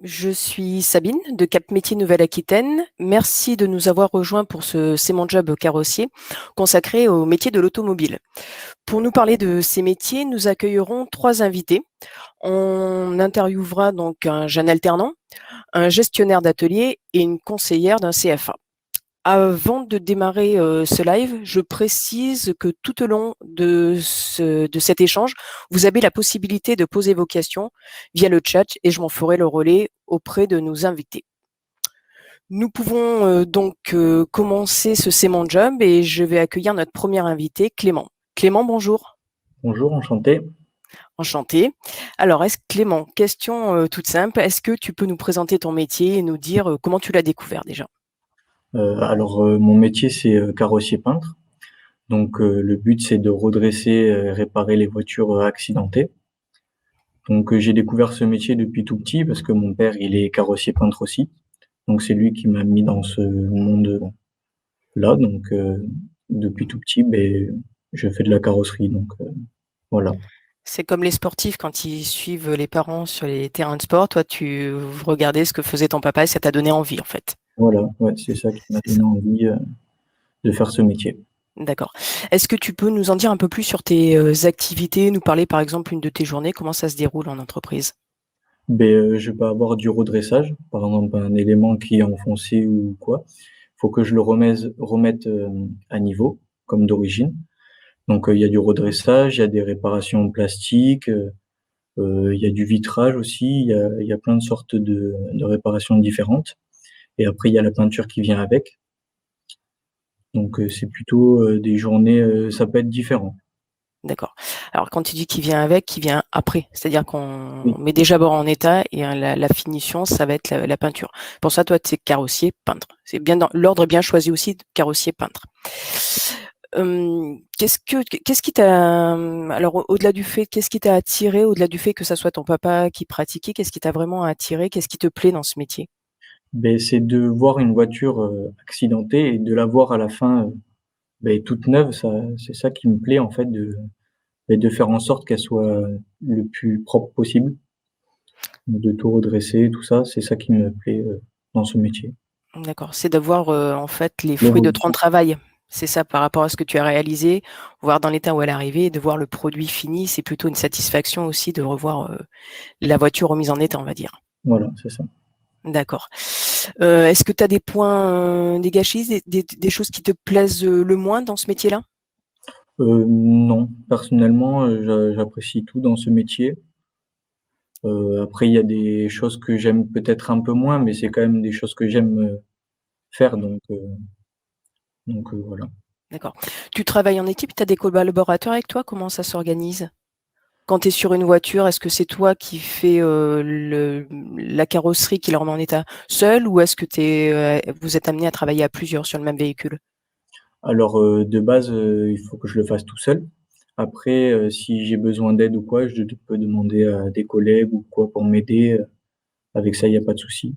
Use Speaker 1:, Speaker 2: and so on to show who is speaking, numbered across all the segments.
Speaker 1: Je suis Sabine de Cap Métier Nouvelle-Aquitaine. Merci de nous avoir rejoints pour ce C'est mon job carrossier consacré au métier de l'automobile. Pour nous parler de ces métiers, nous accueillerons trois invités. On interviewera donc un jeune alternant, un gestionnaire d'atelier et une conseillère d'un CFA. Avant de démarrer ce live, je précise que tout au long de cet échange, vous avez la possibilité de poser vos questions via le chat et je m'en ferai le relais auprès de nos invités. Nous pouvons commencer ce C'est mon job et je vais accueillir notre premier invité, Clément. Clément, bonjour.
Speaker 2: Bonjour, enchanté.
Speaker 1: Enchanté. Alors, Clément, question toute simple, est-ce que tu peux nous présenter ton métier et nous dire comment tu l'as découvert déjà?
Speaker 2: Mon métier, c'est carrossier peintre. Donc, le but, c'est de redresser, réparer les voitures accidentées. Donc, j'ai découvert ce métier depuis tout petit parce que mon père, il est carrossier peintre aussi. Donc, c'est lui qui m'a mis dans ce monde-là. Donc, depuis tout petit, je fais de la carrosserie. Donc, voilà.
Speaker 1: C'est comme les sportifs quand ils suivent les parents sur les terrains de sport. Toi, tu regardais ce que faisait ton papa et ça t'a donné envie, en fait.
Speaker 2: Voilà, ouais, c'est ça qui m'a
Speaker 1: C'est
Speaker 2: donné
Speaker 1: ça.
Speaker 2: envie de faire ce métier.
Speaker 1: D'accord. Est-ce que tu peux nous en dire un peu plus sur tes activités, nous parler par exemple une de tes journées, comment ça se déroule en entreprise?
Speaker 2: Je vais avoir du redressage, par exemple un élément qui est enfoncé ou quoi. Faut que je le remette à niveau, comme d'origine. Donc il y a du redressage, il y a des réparations plastiques, il y a du vitrage aussi, il y a plein de sortes de réparations différentes. Et après il y a la peinture qui vient avec. Donc c'est plutôt des journées, ça peut être différent.
Speaker 1: D'accord. Alors quand tu dis qu'il vient avec, qu'il vient après, c'est-à-dire qu'on
Speaker 2: Oui,
Speaker 1: met déjà bord en état et la finition, ça va être la peinture. Pour ça, toi, tu es carrossier peintre. C'est bien dans l'ordre bien choisi aussi, de carrossier peintre. Qu'est-ce qui t'a alors au-delà du fait, qu'est-ce qui t'a attiré, au-delà du fait que ça soit ton papa qui pratiquait, qu'est-ce qui t'a vraiment attiré? Qu'est-ce qui te plaît dans ce métier?
Speaker 2: c'est de voir une voiture accidentée et de la voir à la fin toute neuve. Ça, c'est ça qui me plaît en fait de faire en sorte qu'elle soit le plus propre possible, de tout redresser, tout ça, c'est ça qui me plaît, dans ce métier.
Speaker 1: D'accord, c'est de voir, en fait, les fruits de ton
Speaker 2: L'évolution,
Speaker 1: travail. C'est ça, par rapport à ce que tu as réalisé, voir dans l'état où elle est arrivée et de voir le produit fini, c'est plutôt une satisfaction aussi de revoir, la voiture remise en état, on va dire.
Speaker 2: voilà, c'est ça.
Speaker 1: D'accord. Est-ce que tu as des points, des gâchis, des choses qui te plaisent, le moins dans ce métier-là?
Speaker 2: Non, personnellement, j'apprécie tout dans ce métier. Après il y a des choses que j'aime peut-être un peu moins, mais c'est quand même des choses que j'aime, faire donc voilà.
Speaker 1: D'accord. Tu travailles en équipe, tu as des collaborateurs avec toi? Comment ça s'organise? Quand tu es sur une voiture, est-ce que c'est toi qui fais, la carrosserie qui la remet en état seul ou est-ce que vous êtes amenés à travailler à plusieurs sur le même véhicule?
Speaker 2: Alors, de base, il faut que je le fasse tout seul. Après, si j'ai besoin d'aide ou quoi, je peux demander à des collègues ou quoi pour m'aider, avec ça, il y a pas de souci.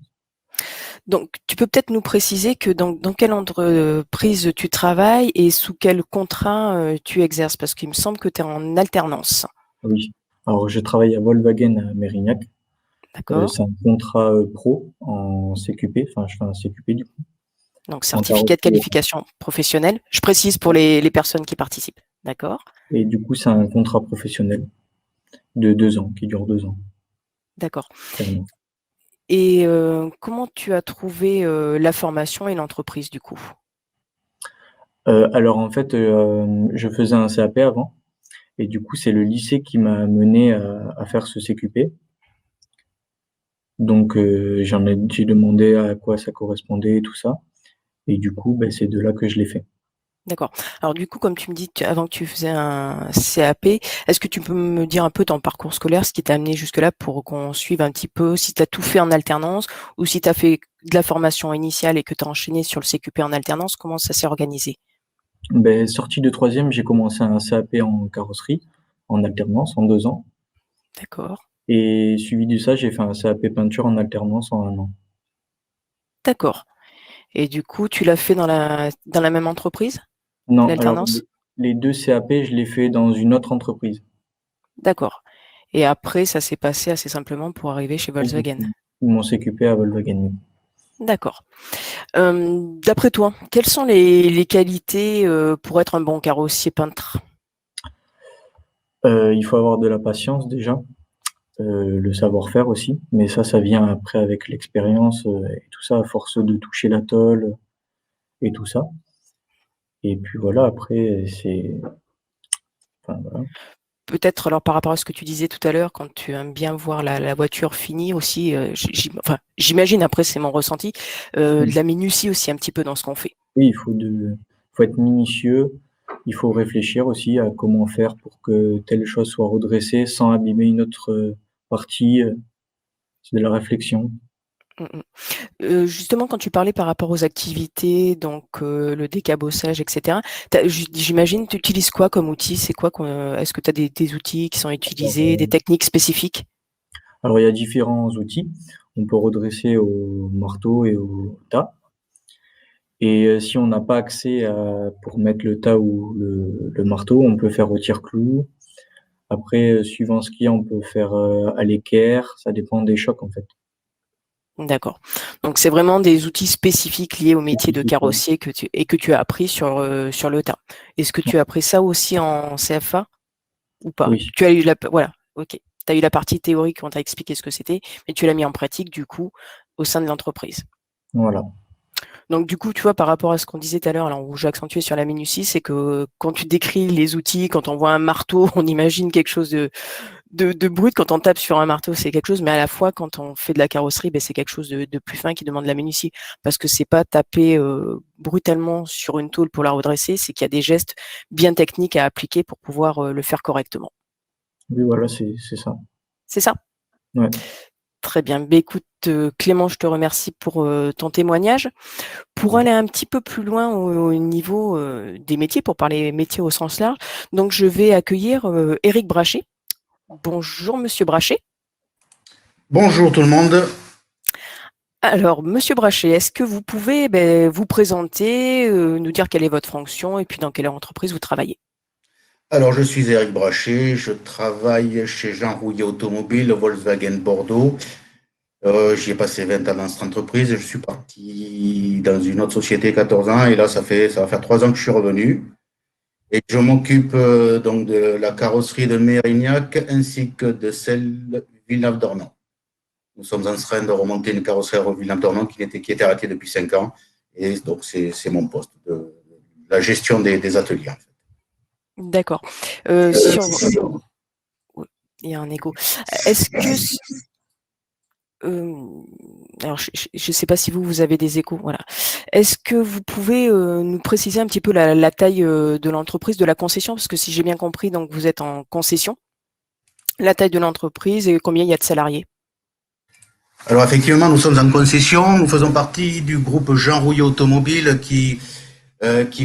Speaker 1: Donc tu peux peut-être nous préciser que dans quelle entreprise tu travailles et sous quel contrat, tu exerces? Parce qu'il me semble que tu es en alternance.
Speaker 2: Oui. Alors je travaille à Volkswagen à Mérignac.
Speaker 1: D'accord?
Speaker 2: C'est un contrat, pro en CQP, enfin je fais un CQP du coup,
Speaker 1: Donc
Speaker 2: en
Speaker 1: certificat de
Speaker 2: carrosserie
Speaker 1: qualification professionnelle. Je précise pour les personnes qui participent. D'accord?
Speaker 2: et du coup c'est un contrat professionnel de 2 ans, qui dure 2 ans,
Speaker 1: D'accord.
Speaker 2: fermement.
Speaker 1: Et comment tu as trouvé, la formation et l'entreprise du coup?
Speaker 2: Alors en fait, je faisais un CAP avant et du coup c'est le lycée qui m'a mené à faire ce CQP. Donc j'ai demandé à quoi ça correspondait et tout ça et du coup, c'est de là que je l'ai fait.
Speaker 1: D'accord. Alors du coup, comme tu me dis, avant que tu faisais un CAP, est-ce que tu peux me dire un peu ton parcours scolaire, ce qui t'a amené jusque-là pour qu'on suive un petit peu si tu as tout fait en alternance ou si tu as fait de la formation initiale et que tu as enchaîné sur le CQP en alternance, comment ça s'est organisé?
Speaker 2: Sorti de troisième, j'ai commencé un CAP en carrosserie, en alternance, en 2 ans
Speaker 1: D'accord.
Speaker 2: et suivi de ça, j'ai fait un CAP peinture en alternance en 1 an.
Speaker 1: D'accord. Et du coup, tu l'as fait dans la même entreprise,
Speaker 2: Non, alors
Speaker 1: l'alternance?
Speaker 2: les 2 CAP, je l'ai fait dans une autre entreprise.
Speaker 1: D'accord. Et après, ça s'est passé assez simplement pour arriver chez Volkswagen.
Speaker 2: mon CQP à Volkswagen.
Speaker 1: D'accord. D'après toi, quelles sont les qualités pour être un bon carrossier peintre?
Speaker 2: Il faut avoir de la patience déjà, le savoir-faire aussi, mais ça vient après avec l'expérience et tout ça, à force de toucher la tôle et tout ça. Et puis voilà, après, enfin voilà.
Speaker 1: Peut-être alors par rapport à ce que tu disais tout à l'heure, quand tu aimes bien voir la voiture finie aussi, enfin, j'imagine, après c'est mon ressenti, de la minutie aussi un petit peu dans ce qu'on fait.
Speaker 2: Oui, faut être minutieux. Il faut réfléchir aussi à comment faire pour que telle chose soit redressée sans abîmer une autre partie. C'est de la réflexion.
Speaker 1: Mmh mh. Justement, quand tu parlais par rapport aux activités, donc le décabossage et cetera, j'imagine, tu utilises quoi comme outil? C'est quoi est-ce que tu as des outils qui sont utilisés, des techniques spécifiques?
Speaker 2: Alors il y a différents outils. On peut redresser au marteau et au tas. Et si on n'a pas accès à pour mettre le tas ou le marteau, on peut faire au tire-clou. Après, suivant ce qu'il y a, on peut faire, à l'équerre. Ça dépend des chocs, en fait.
Speaker 1: D'accord. Donc c'est vraiment des outils spécifiques liés au métier de
Speaker 2: Spécifique, ouais.
Speaker 1: carrossier que tu as appris sur le tas. Est-ce que tu as appris ça aussi en CFA ou pas?
Speaker 2: Oui,
Speaker 1: Tu as eu voilà, OK. Tu as eu la partie théorique, on t'a expliqué ce que c'était, mais tu l'as mis en pratique du coup au sein de l'entreprise.
Speaker 2: voilà.
Speaker 1: Donc du coup, tu vois, par rapport à ce qu'on disait tout à l'heure, alors où j'ai accentué sur la minutie, c'est que quand tu décris les outils, quand on voit un marteau, on imagine quelque chose de brut. Quand on tape sur un marteau, c'est quelque chose, mais à la fois, quand on fait de la carrosserie, ben, c'est quelque chose de plus fin qui demande de la minutie. Parce que c'est pas taper brutalement sur une tôle pour la redresser, c'est qu'il y a des gestes bien techniques à appliquer pour pouvoir le faire correctement.
Speaker 2: Oui, voilà, c'est ça.
Speaker 1: C'est ça?
Speaker 2: Ouais.
Speaker 1: Très bien. Ben, écoute, Clément, je te remercie pour ton témoignage. Pour aller un petit peu plus loin au niveau des métiers, pour parler métiers au sens large, donc je vais accueillir Éric Brachet. Bonjour, monsieur Brachet.
Speaker 3: Bonjour tout le monde.
Speaker 1: Alors, monsieur Brachet, est-ce que vous pouvez vous présenter, nous dire quelle est votre fonction et puis dans quelle entreprise vous travaillez?
Speaker 3: Alors, je suis Éric Brachet, je travaille chez Jean Rouillet Automobile, Volkswagen Bordeaux. J'y ai passé 20 ans dans cette entreprise. Je suis parti dans une autre société 14 ans et là, ça va faire 3 ans que je suis revenu. Et je m'occupe donc de la carrosserie de Mérignac ainsi que de celle de Villeneuve-d'Ornon. Nous sommes en train de remonter une carrosserie à Villeneuve-d'Ornon qui était arrêtée depuis 5 ans. Et donc, c'est mon poste, de la gestion des ateliers. En fait.
Speaker 1: D'accord. Sur Ouais, il y a un écho. Est-ce que alors je sais pas si vous avez des échos, voilà. Est-ce que vous pouvez, nous préciser un petit peu la taille, de l'entreprise, de la concession? Parce que si j'ai bien compris, donc vous êtes en concession. La taille de l'entreprise et combien il y a de salariés?
Speaker 3: Alors effectivement, nous sommes en concession. Nous faisons partie du groupe Jean Rouillet Automobile qui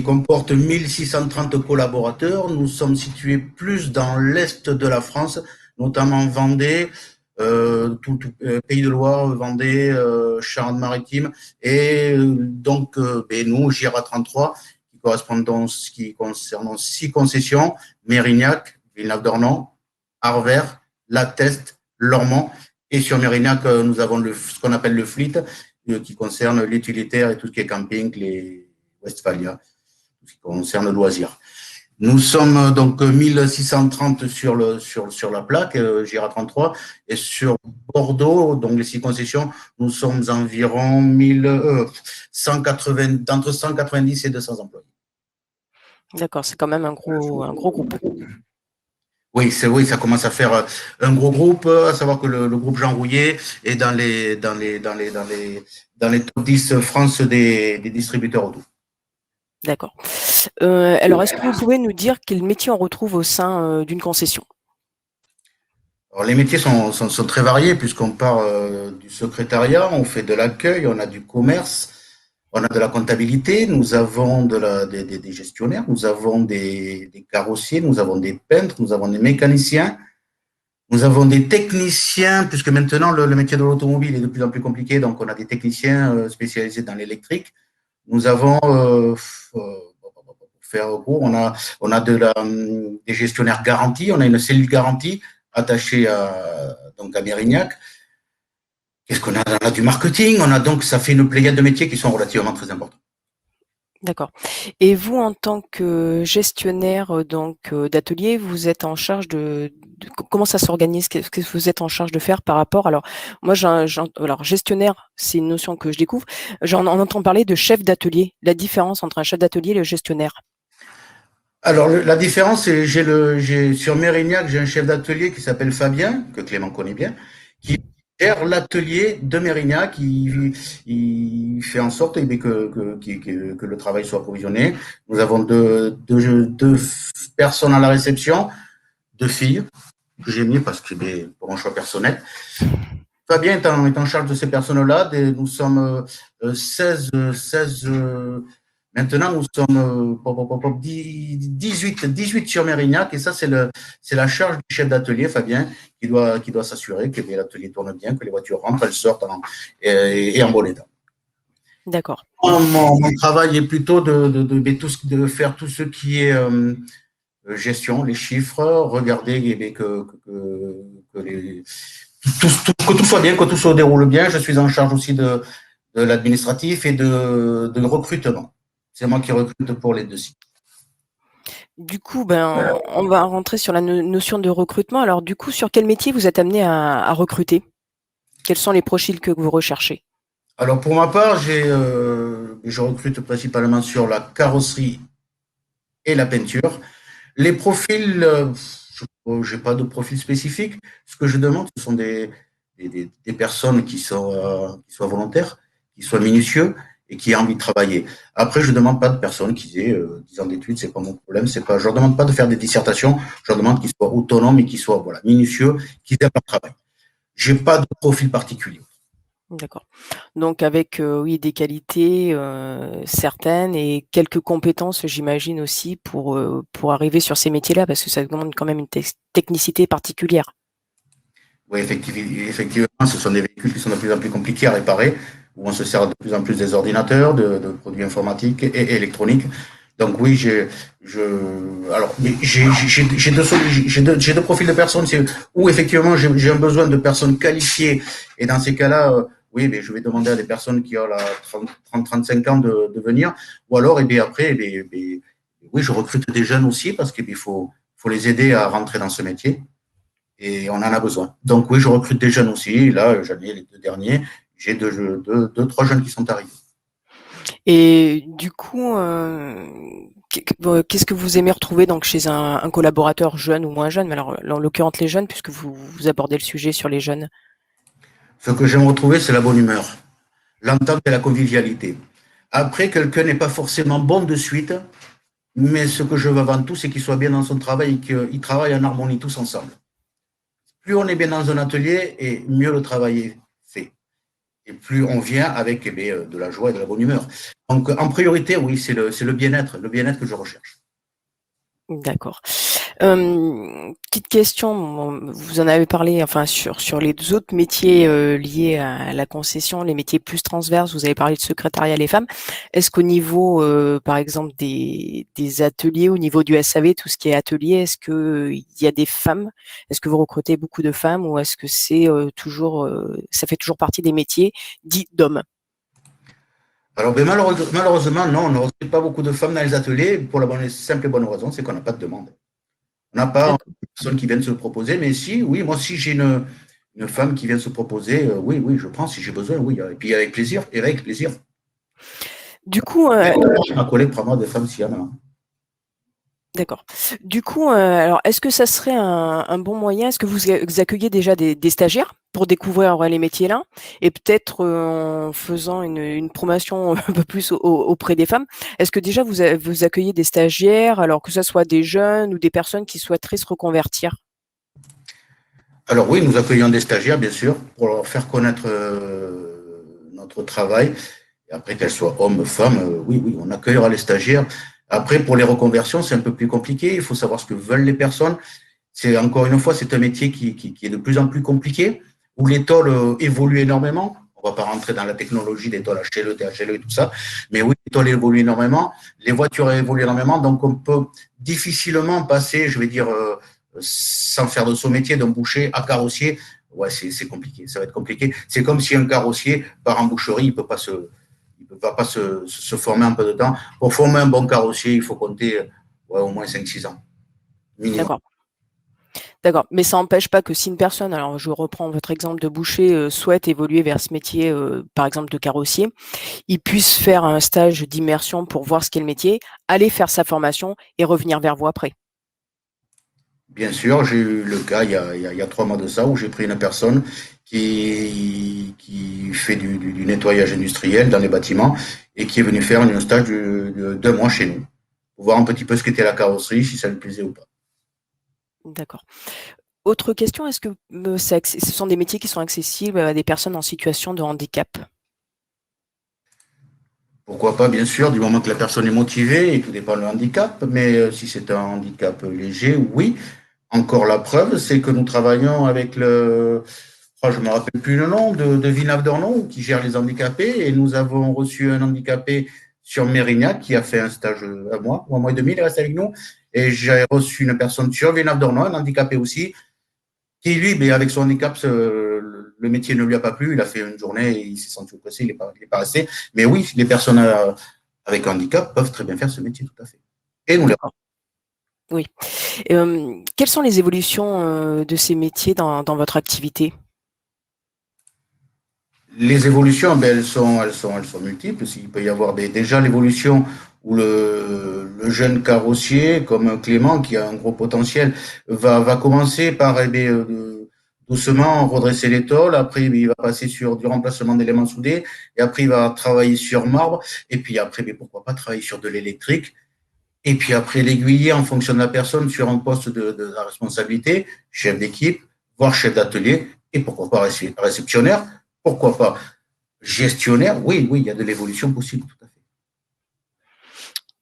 Speaker 3: comporte 1630 collaborateurs. Nous sommes situés plus dans l'est de la France, notamment Vendée, Pays de Loire, Vendée, Charente-Maritime. Et nous, JIRA 33, qui concerne 6 concessions, Mérignac, Villeneuve-d'Ornon, Arvers, La Teste, Lormont. Et sur Mérignac, nous avons ce qu'on appelle le fleet, qui concerne l'utilitaire et tout ce qui est camping, les Westphalia, tout ce qui concerne le loisir. Nous sommes donc 1630 sur la plaque, JIRA 33, et sur Bordeaux, donc les 6 concessions, nous sommes environ 180, entre 190 et 200 employés.
Speaker 1: D'accord, c'est quand même un gros groupe.
Speaker 3: Oui, ça commence à faire un gros groupe, à savoir que le groupe Jean Rouillet est dans les top 10 France des distributeurs auto.
Speaker 1: D'accord. Alors est-ce que vous pouvez nous dire quel métier on retrouve au sein, d'une concession?
Speaker 3: Alors, les métiers sont très variés puisqu'on part du secrétariat, on fait de l'accueil, on a du commerce, on a de la comptabilité, nous avons des gestionnaires, nous avons des carrossiers, nous avons des peintres, nous avons des mécaniciens, nous avons des techniciens, puisque maintenant le métier de l'automobile est de plus en plus compliqué, donc on a des techniciens spécialisés dans l'électrique. Nous avons, pour faire court, on a des gestionnaires garantis, on a une cellule garantie attachée donc à Mérignac, Qu'est-ce qu'on a? On a du marketing, donc, ça fait une pléiade de métiers qui sont relativement très importants.
Speaker 1: D'accord. Et vous, en tant que gestionnaire d'atelier, vous êtes en charge comment ça s'organise? Qu'est-ce que vous êtes en charge de faire par rapport? Alors, moi, alors gestionnaire, c'est une notion que je découvre. On entend parler de chef d'atelier. La différence entre un chef d'atelier et le gestionnaire.
Speaker 3: Alors, la différence, c'est sur Mérignac, j'ai un chef d'atelier qui s'appelle Fabien, que Clément connaît bien, qui gère l'atelier de Mérignac. Il fait en sorte que le travail soit provisionné. Nous avons deux personnes à la réception, deux filles, que j'ai mis parce que pour un choix personnel. Fabien est en charge de ces personnes-là. Nous sommes 16. Maintenant, nous sommes 18 sur Mérignac, et ça, c'est la charge du chef d'atelier, Fabien, qui doit s'assurer que l'atelier tourne bien, que les voitures rentrent, elles sortent et en bon état.
Speaker 1: D'accord.
Speaker 3: Mon travail est plutôt de faire tout ce qui est gestion, les chiffres, regarder que tout soit bien, que tout se déroule bien. Je suis en charge aussi de l'administratif et de recrutement. C'est moi qui recrute pour les deux sites.
Speaker 1: Du coup, on va rentrer sur la notion de recrutement. Alors, du coup, sur quel métier vous êtes amené à recruter? Quels sont les profils que vous recherchez?
Speaker 3: Alors, pour ma part, je recrute principalement sur la carrosserie et la peinture. Les profils, je n'ai pas de profil spécifique. Ce que je demande, ce sont des personnes qui soient volontaires, qui soient minutieux et qui aient envie de travailler. Après, je ne demande pas de personnes qui aient 10 ans d'études, c'est pas mon problème. Je ne leur demande pas de faire des dissertations, je leur demande qu'ils soient autonomes et qu'ils soient minutieux, qu'ils aiment leur travail. Je n'ai pas de profil particulier.
Speaker 1: D'accord. Donc avec, oui, des qualités, certaines et quelques compétences, j'imagine aussi pour arriver sur ces métiers-là, parce que ça demande quand même une technicité particulière.
Speaker 3: Oui, effectivement, ce sont des véhicules qui sont de plus en plus compliqués à réparer, où on se sert de plus en plus des ordinateurs, de produits informatiques et électroniques. Donc oui, j'ai deux profils de personnes où effectivement j'ai un besoin de personnes qualifiées, et dans ces cas-là, oui, mais je vais demander à des personnes qui ont 30-35 ans de venir, ou alors après, oui, je recrute des jeunes aussi parce qu'il faut les aider à rentrer dans ce métier. Et on en a besoin. Donc oui, je recrute des jeunes aussi. Là, j'en ai les deux derniers. J'ai trois jeunes qui sont arrivés.
Speaker 1: Et du coup, qu'est-ce que vous aimez retrouver donc chez un collaborateur jeune ou moins jeune? Mais alors, en l'occurrence les jeunes, puisque vous abordez le sujet sur les jeunes.
Speaker 3: Ce que j'aime retrouver, c'est la bonne humeur, l'entente et la convivialité. Après, quelqu'un n'est pas forcément bon de suite, mais ce que je veux avant tout, c'est qu'il soit bien dans son travail et qu'il travaille en harmonie tous ensemble. Plus on est bien dans un atelier, et mieux le travail est fait. Et plus on vient avec de la joie et de la bonne humeur. Donc, en priorité, oui, c'est le bien-être que je recherche.
Speaker 1: D'accord. Petite question, vous en avez parlé, enfin sur les deux autres métiers liés à la concession, les métiers plus transverses, vous avez parlé de secrétariat les femmes. Est-ce qu'au niveau, par exemple, des ateliers, au niveau du SAV, tout ce qui est atelier, est-ce que il y a des femmes? Est-ce que vous recrutez beaucoup de femmes ou est-ce que c'est toujours, ça fait toujours partie des métiers dits d'hommes?
Speaker 3: Alors, malheureusement, non, on ne recrute pas beaucoup de femmes dans les ateliers pour la simple et bonne raison, c'est qu'on n'a pas de demande. On n'a pas de personnes qui viennent se proposer, mais si, oui, moi, si j'ai une femme qui vient se proposer, oui, je prends si j'ai besoin, oui. Et puis avec plaisir,
Speaker 1: Du coup,
Speaker 3: Ma collègue prendra des femmes s'il y en a.
Speaker 1: d'accord. Du coup, alors est-ce que ça serait un bon moyen? Est-ce que vous accueillez déjà des stagiaires pour découvrir les métiers là? Et peut-être en faisant une promotion un peu plus auprès des femmes, est-ce que déjà vous accueillez des stagiaires, alors que ce soit des jeunes ou des personnes qui souhaiteraient se reconvertir?
Speaker 3: Alors oui, nous accueillons des stagiaires, bien sûr, pour leur faire connaître notre travail. Et après, qu'elles soient hommes, ou femmes, oui, on accueillera les stagiaires. Après, pour les reconversions, c'est un peu plus compliqué. Il faut savoir ce que veulent les personnes. Encore une fois, c'est un métier qui est de plus en plus compliqué, où les tôles évoluent énormément. On ne va pas rentrer dans la technologie des tôles HLE, THLE et tout ça, mais oui, les tôles évoluent énormément, les voitures évoluent énormément, donc on peut difficilement passer, je vais dire, sans faire de son métier, d'un boucher à carrossier ouais, c'est compliqué. Ça va être compliqué. C'est comme si un carrossier par emboucherie, il va pas se former un peu de temps. Pour former un bon carrossier, il faut compter ouais, au moins 5-6 ans minimum.
Speaker 1: D'accord. D'accord, mais ça n'empêche pas que si une personne, alors je reprends votre exemple de boucher, souhaite évoluer vers ce métier, par exemple de carrossier, il puisse faire un stage d'immersion pour voir ce qu'est le métier, aller faire sa formation et revenir vers vous après.
Speaker 3: Bien sûr, j'ai eu le cas il y a 3 mois de ça où j'ai pris une personne qui fait du nettoyage industriel dans les bâtiments et qui est venu faire un stage d'1 mois chez nous pour voir un petit peu ce qu'était la carrosserie, si ça lui plaisait ou pas.
Speaker 1: D'accord. Autre question, est-ce que ce sont des métiers qui sont accessibles à des personnes en situation de handicap?
Speaker 3: Pourquoi pas, bien sûr, du moment que la personne est motivée, et tout dépend du handicap, mais si c'est un handicap léger, oui. Encore la preuve, c'est que nous travaillons avec je ne me rappelle plus le nom, de Villeneuve-d'Ornon, qui gère les handicapés, et nous avons reçu un handicapé sur Mérignac qui a fait un stage 1 mois, ou 1 mois et demi, il reste avec nous, et j'ai reçu une personne sur Villeneuve-d'Ornon, un handicapé aussi, qui lui, mais avec son handicap, le métier ne lui a pas plu, il a fait une journée, et il s'est senti oppressé, il est pas resté. Mais oui, les personnes avec un handicap peuvent très bien faire ce métier, tout à fait. Et nous les
Speaker 1: D'accord. Oui. Quelles sont les évolutions de ces métiers dans votre activité?
Speaker 3: Les évolutions, ben, elles sont multiples. Il peut y avoir déjà l'évolution où le jeune carrossier, comme Clément, qui a un gros potentiel, va commencer par doucement redresser les tôles. Après, il va passer sur du remplacement d'éléments soudés. Et après, il va travailler sur marbre. Et puis après, mais pourquoi pas travailler sur de l'électrique. Et puis après, l'aiguiller en fonction de la personne sur un poste de la responsabilité, chef d'équipe, voire chef d'atelier. Et pourquoi pas réceptionnaire. Pourquoi pas gestionnaire, oui, oui, il y a de l'évolution possible, tout à fait.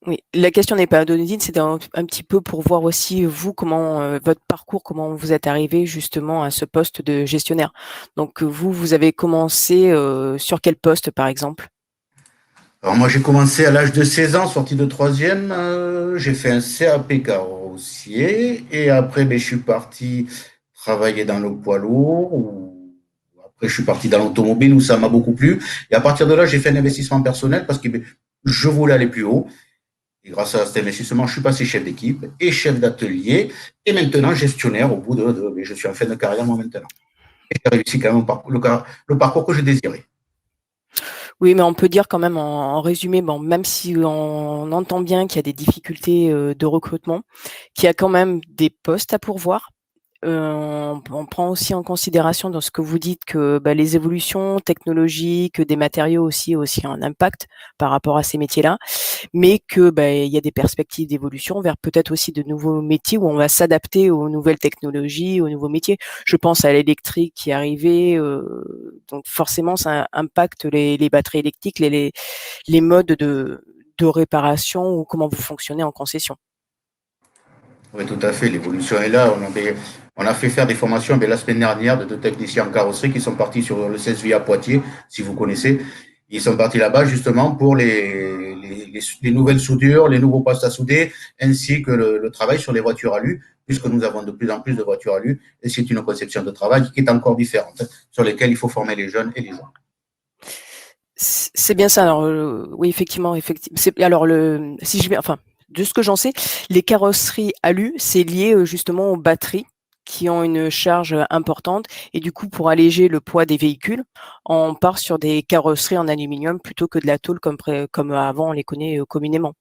Speaker 1: Oui, la question n'est pas anodine, c'est un petit peu pour voir aussi vous comment votre parcours, comment vous êtes arrivé justement à ce poste de gestionnaire. Donc vous avez commencé sur quel poste par exemple?
Speaker 3: Alors moi, j'ai commencé à l'âge de 16 ans, sorti de troisième, j'ai fait un CAP carrossier, et après, ben, je suis parti travailler dans le poids lourd, après, je suis parti dans l'automobile où ça m'a beaucoup plu. Et à partir de là, j'ai fait un investissement personnel parce que ben, je voulais aller plus haut. Et grâce à cet investissement, je suis passé chef d'équipe et chef d'atelier et maintenant gestionnaire au bout mais je suis en fin de carrière moi maintenant. Et j'ai réussi quand même le parcours que je désirais.
Speaker 1: Oui, mais on peut dire quand même en résumé, bon, même si on entend bien qu'il y a des difficultés de recrutement, qu'il y a quand même des postes à pourvoir. On prend aussi en considération dans ce que vous dites que les évolutions technologiques, des matériaux aussi un impact par rapport à ces métiers-là, mais que il y a des perspectives d'évolution vers peut-être aussi de nouveaux métiers où on va s'adapter aux nouvelles technologies, aux nouveaux métiers. Je pense à l'électrique qui est arrivé, donc forcément ça impacte les batteries électriques, les modes de réparation ou comment vous fonctionnez en concession.
Speaker 3: Oui, tout à fait. L'évolution est là. On a fait faire des formations la semaine dernière de 2 techniciens en carrosserie qui sont partis sur le 16 via Poitiers, si vous connaissez. Ils sont partis là-bas justement pour les nouvelles soudures, les nouveaux postes à souder, ainsi que le travail sur les voitures alu, puisque nous avons de plus en plus de voitures alu. Et c'est une conception de travail qui est encore différente, sur lesquelles il faut former les jeunes et les gens.
Speaker 1: C'est bien ça. Alors oui, effectivement. Alors si je vais, enfin, de ce que j'en sais, les carrosseries alu, c'est lié justement aux batteries qui ont une charge importante et du coup, pour alléger le poids des véhicules, on part sur des carrosseries en aluminium plutôt que de la tôle comme avant on les connaît communément.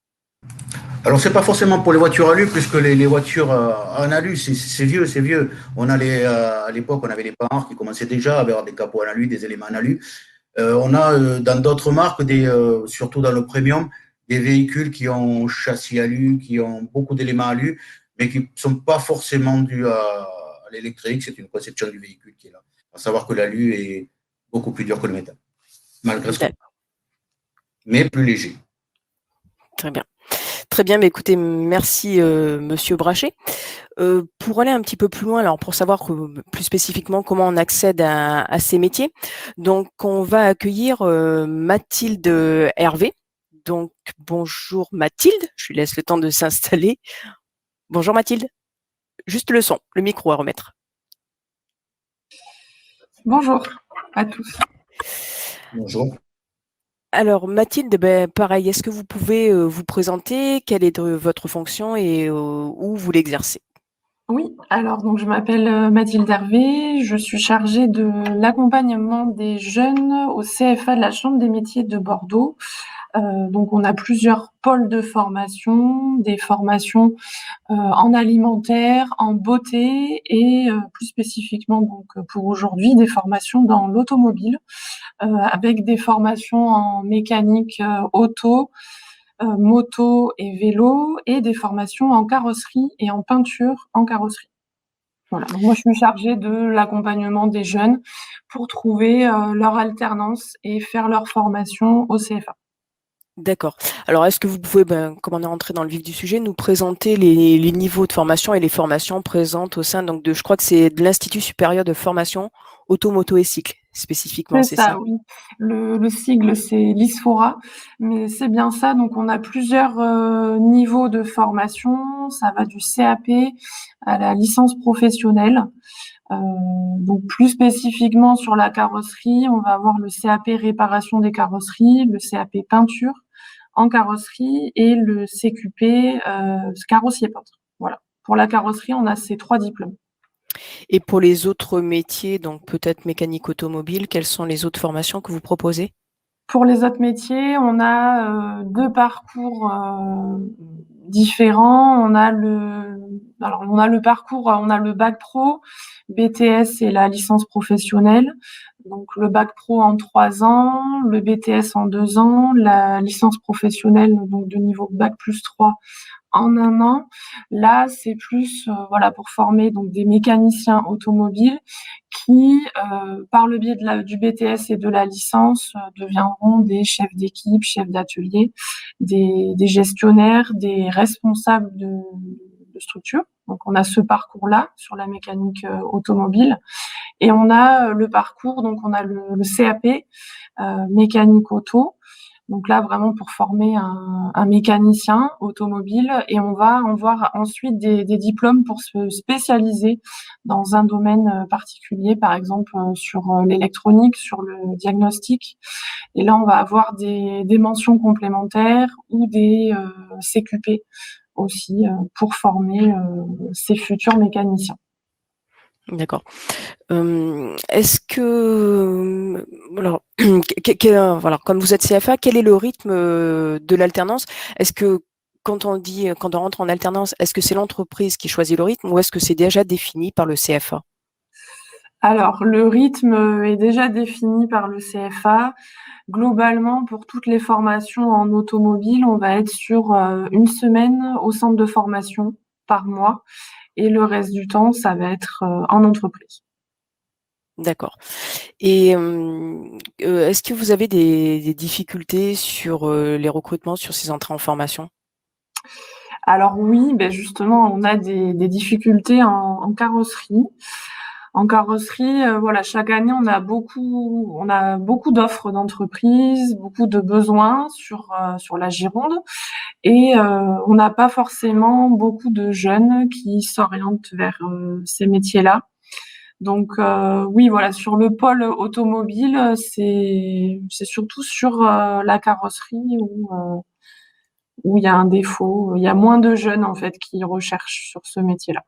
Speaker 3: Alors, c'est pas forcément pour les voitures alu, puisque les voitures en alu, c'est vieux, c'est vieux. À l'époque, on avait les Panhard qui commençaient déjà à avoir des capots en alu, des éléments en alu. On a dans d'autres marques, surtout dans le premium, des véhicules qui ont châssis alu, qui ont beaucoup d'éléments alu, mais qui ne sont pas forcément dus à l'électrique. C'est une conception du véhicule qui est là. À savoir que l'alu est beaucoup plus dur que le métal, malgré ce qu'on
Speaker 1: D'accord,
Speaker 3: mais plus léger.
Speaker 1: très bien. Très bien, mais écoutez, merci Monsieur Brachet. Pour aller un petit peu plus loin, alors pour savoir plus spécifiquement comment on accède à ces métiers, donc on va accueillir Mathilde Hervé. Donc bonjour Mathilde, je lui laisse le temps de s'installer. Bonjour Mathilde, juste le son, le micro à remettre.
Speaker 4: Bonjour à tous.
Speaker 3: Bonjour.
Speaker 1: Alors Mathilde, pareil, est-ce que vous pouvez vous présenter? Quelle est votre fonction et où vous l'exercez?
Speaker 4: Oui, alors donc je m'appelle Mathilde Hervé, je suis chargée de l'accompagnement des jeunes au CFA de la Chambre des métiers de Bordeaux. Donc on a plusieurs pôles de formation, des formations en alimentaire, en beauté et plus spécifiquement donc pour aujourd'hui des formations dans l'automobile avec des formations en mécanique auto, moto et vélo et des formations en carrosserie et en peinture en carrosserie. Voilà, donc moi je suis chargée de l'accompagnement des jeunes pour trouver leur alternance et faire leur formation au CFA.
Speaker 1: D'accord. Alors, est-ce que vous pouvez, comme on est rentré dans le vif du sujet, nous présenter les niveaux de formation et les formations présentes au sein donc je crois que c'est de l'Institut supérieur de formation auto, moto et cycle, spécifiquement,
Speaker 4: C'est
Speaker 1: c'est ça?
Speaker 4: ça, oui. Le sigle, c'est l'ISFORA, mais c'est bien ça. Donc, on a plusieurs niveaux de formation. Ça va du CAP à la licence professionnelle. Donc, plus spécifiquement sur la carrosserie, on va avoir le CAP réparation des carrosseries, le CAP peinture en carrosserie et le CQP carrossier peintre. Voilà. Pour la carrosserie, on a ces 3 diplômes.
Speaker 1: Et pour les autres métiers, donc peut-être mécanique automobile, quelles sont les autres formations que vous proposez?
Speaker 4: Pour les autres métiers, on a 2 parcours différents. On a le parcours, on a le bac pro, BTS et la licence professionnelle. Donc le bac pro en 3 ans, le BTS en 2 ans, la licence professionnelle donc de niveau bac plus 3 en 1 an. Là, c'est plus voilà pour former donc des mécaniciens automobiles qui, par le biais du BTS et de la licence, deviendront des chefs d'équipe, chefs d'atelier, des gestionnaires, des responsables de structure. Donc on a ce parcours-là sur la mécanique automobile et on a le parcours, donc on a le CAP mécanique auto. Donc là, vraiment pour former un mécanicien automobile et on va avoir ensuite des diplômes pour se spécialiser dans un domaine particulier, par exemple sur l'électronique, sur le diagnostic. Et là, on va avoir des mentions complémentaires ou des CQP aussi pour former ces futurs mécaniciens.
Speaker 1: D'accord. Est-ce que, alors, voilà, comme vous êtes CFA, quel est le rythme de l'alternance? Est-ce que quand on rentre en alternance, est-ce que c'est l'entreprise qui choisit le rythme ou est-ce que c'est déjà défini par le CFA?
Speaker 4: Alors, le rythme est déjà défini par le CFA. Globalement, pour toutes les formations en automobile, on va être sur 1 semaine au centre de formation par mois et le reste du temps, ça va être en entreprise.
Speaker 1: D'accord. Et est-ce que vous avez des difficultés sur les recrutements, sur ces entrées en formation?
Speaker 4: Alors oui, justement, on a des difficultés en carrosserie. En carrosserie, voilà, chaque année, on a beaucoup d'offres d'entreprises, beaucoup de besoins sur la Gironde et on n'a pas forcément beaucoup de jeunes qui s'orientent vers ces métiers-là. Donc oui, voilà, sur le pôle automobile, c'est surtout sur la carrosserie où il y a un défaut. Il y a moins de jeunes en fait qui recherchent sur ce métier-là.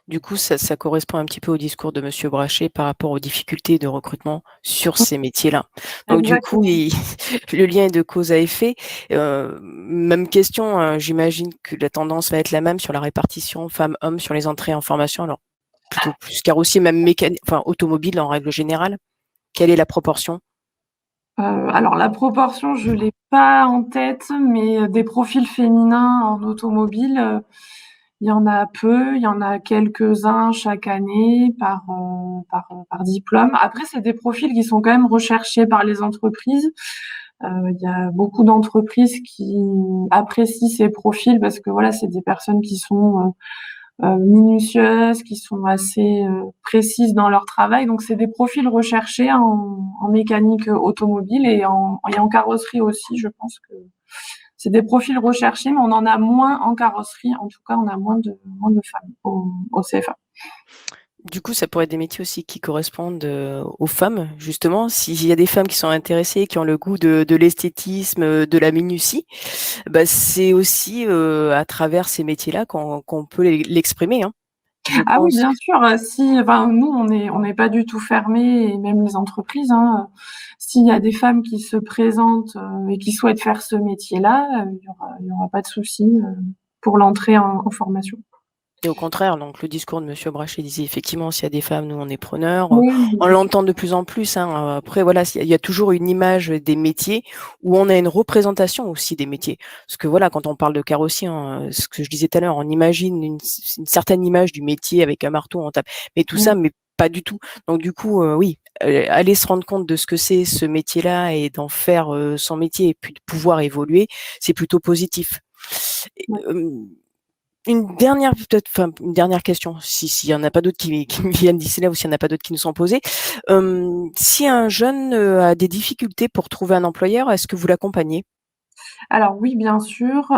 Speaker 1: Du coup, ça correspond un petit peu au discours de Monsieur Brachet par rapport aux difficultés de recrutement sur ces métiers-là. Donc du coup,
Speaker 4: Exactement.
Speaker 1: le lien est de cause à effet. Même question, j'imagine que la tendance va être la même sur la répartition femmes-hommes sur les entrées en formation. Alors plutôt plus carrossier, même mécanique, enfin automobile en règle générale. Quelle est la proportion?
Speaker 4: Alors la proportion, je l'ai pas en tête, mais des profils féminins en automobile, il y en a peu, il y en a quelques-uns chaque année par diplôme. Après, c'est des profils qui sont quand même recherchés par les entreprises. Il y a beaucoup d'entreprises qui apprécient ces profils parce que voilà, c'est des personnes qui sont minutieuses, qui sont assez précises dans leur travail. Donc, c'est des profils recherchés en mécanique automobile et en carrosserie aussi. Je pense que c'est des profils recherchés, mais on en a moins en carrosserie. En tout cas, on a moins de femmes au CFA.
Speaker 1: Du coup, ça pourrait être des métiers aussi qui correspondent aux femmes, justement. S'il y a des femmes qui sont intéressées, qui ont le goût de l'esthétisme, de la minutie, bah, c'est aussi à travers ces métiers-là qu'on peut l'exprimer, hein, je
Speaker 4: Ah oui,
Speaker 1: pense.
Speaker 4: bien sûr, si enfin, nous, on n'est pas du tout fermés et même les entreprises, hein, s'il y a des femmes qui se présentent, et qui souhaitent faire ce métier-là, il y aura pas de souci, pour l'entrée en formation.
Speaker 1: Et au contraire, donc le discours de Monsieur Brachet disait effectivement, s'il y a des femmes, nous on est preneurs.
Speaker 4: Oui,
Speaker 1: On
Speaker 4: bien sûr.
Speaker 1: l'entend de plus en plus, hein. Après, voilà, il y a toujours une image des métiers où on a une représentation aussi des métiers. Parce que voilà, quand on parle de carrossier, hein, ce que je disais tout à l'heure, on imagine une certaine image du métier avec un marteau, on tape. Mais tout ça,
Speaker 4: Mmh.
Speaker 1: mais pas du tout. Donc du coup, oui, aller se rendre compte de ce que c'est ce métier-là et d'en faire son métier et puis de pouvoir évoluer, c'est plutôt positif. Et,
Speaker 4: Ouais.
Speaker 1: une dernière peut-être, enfin une dernière question, s'il y en a pas d'autres qui me viennent d'ici là ou s'il y en a pas d'autres qui nous sont posées. Si un jeune a des difficultés pour trouver un employeur, est-ce que vous l'accompagnez?
Speaker 4: Alors oui, bien sûr,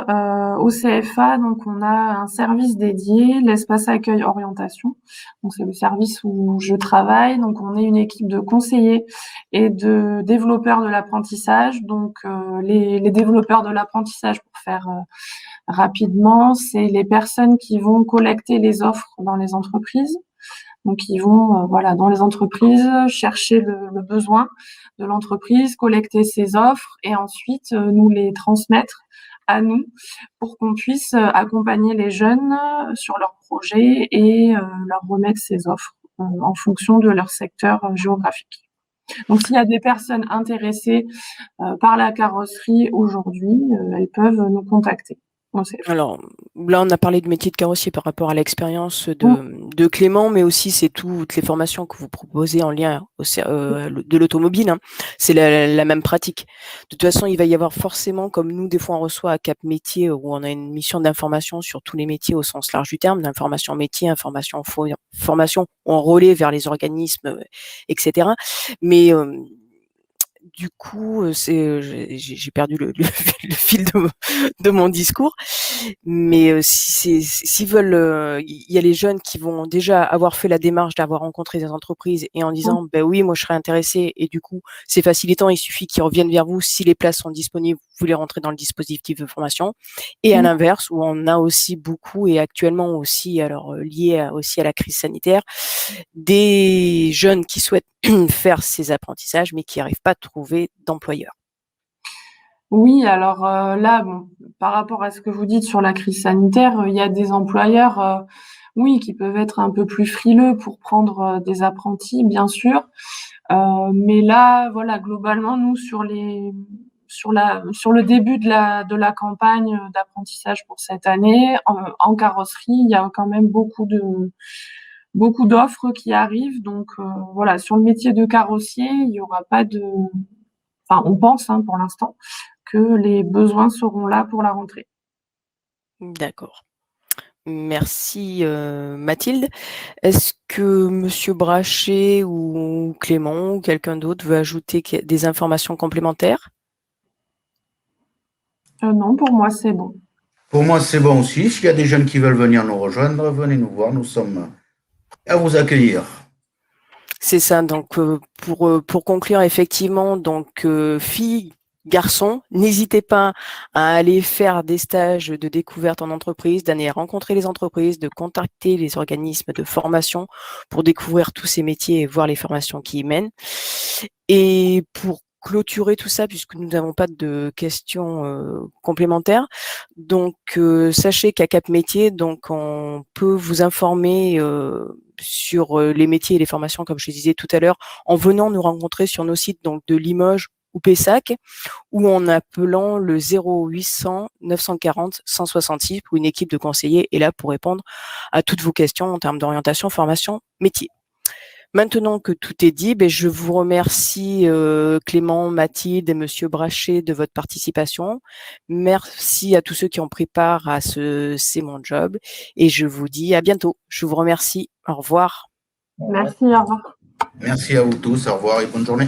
Speaker 4: au CFA, donc on a un service dédié, l'espace accueil orientation. Donc c'est le service où je travaille. Donc on est une équipe de conseillers et de développeurs de l'apprentissage. Donc les développeurs de l'apprentissage, pour faire rapidement, c'est les personnes qui vont collecter les offres dans les entreprises. Donc ils vont voilà dans les entreprises chercher le besoin de l'entreprise, collecter ces offres et ensuite nous les transmettre à nous pour qu'on puisse accompagner les jeunes sur leurs projets et leur remettre ces offres en fonction de leur secteur géographique. Donc s'il y a des personnes intéressées par la carrosserie aujourd'hui, elles peuvent nous contacter au CFA.
Speaker 1: Alors, là, on a parlé de métier de carrossier par rapport à l'expérience
Speaker 4: Mmh.
Speaker 1: de Clément, mais aussi c'est toutes les formations que vous proposez en lien de l'automobile, hein. C'est la même pratique. De toute façon, il va y avoir forcément, comme nous, des fois, on reçoit à Cap Métier où on a une mission d'information sur tous les métiers au sens large du terme, d'information métier, formation en relais vers les organismes, etc. Mais du coup, j'ai perdu le fil de mon discours. Mais s'ils veulent, il y a les jeunes qui vont déjà avoir fait la démarche d'avoir rencontré des entreprises et en
Speaker 4: Mmh.
Speaker 1: disant, ben oui, moi je serais intéressé et du coup c'est facilitant, il suffit qu'ils reviennent vers vous si les places sont disponibles, vous les rentrez dans le dispositif de formation. Et à
Speaker 4: Mmh.
Speaker 1: l'inverse, où on a aussi beaucoup et actuellement aussi, alors aussi à la crise sanitaire, des jeunes qui souhaitent faire ces apprentissages mais qui n'arrivent pas à trouver d'employeur.
Speaker 4: Oui, alors là, bon, par rapport à ce que vous dites sur la crise sanitaire, il y a des employeurs, oui, qui peuvent être un peu plus frileux pour prendre des apprentis, bien sûr. Mais là, voilà, globalement, nous, sur le début de la campagne d'apprentissage pour cette année, en carrosserie, il y a quand même beaucoup d'offres qui arrivent. Donc voilà, sur le métier de carrossier, il y aura pas de, enfin, on pense, hein, pour l'instant, que les besoins seront là pour la rentrée.
Speaker 1: D'accord. Merci Mathilde. Est-ce que Monsieur Brachet ou Clément ou quelqu'un d'autre veut ajouter des informations complémentaires?
Speaker 4: Non, pour moi, c'est bon.
Speaker 3: Pour moi, c'est bon aussi. S'il y a des jeunes qui veulent venir nous rejoindre, venez nous voir. Nous sommes à vous accueillir.
Speaker 1: C'est ça. Donc pour conclure, effectivement, donc filles, garçons, n'hésitez pas à aller faire des stages de découverte en entreprise, d'aller rencontrer les entreprises, de contacter les organismes de formation pour découvrir tous ces métiers et voir les formations qui y mènent. Et pour clôturer tout ça, puisque nous n'avons pas de questions complémentaires, donc sachez qu'à Cap Métier, donc on peut vous informer sur les métiers et les formations, comme je disais tout à l'heure, en venant nous rencontrer sur nos sites donc de Limoges ou Pessac, ou en appelant le 0800 940 166 où une équipe de conseillers est là pour répondre à toutes vos questions en termes d'orientation, formation, métier. Maintenant que tout est dit, je vous remercie Clément, Mathilde et Monsieur Brachet de votre participation. Merci à tous ceux qui ont pris part à ce C'est mon job et je vous dis à bientôt. Je vous remercie. Au revoir.
Speaker 4: Merci, au revoir.
Speaker 3: Merci à vous tous. Au revoir et bonne journée.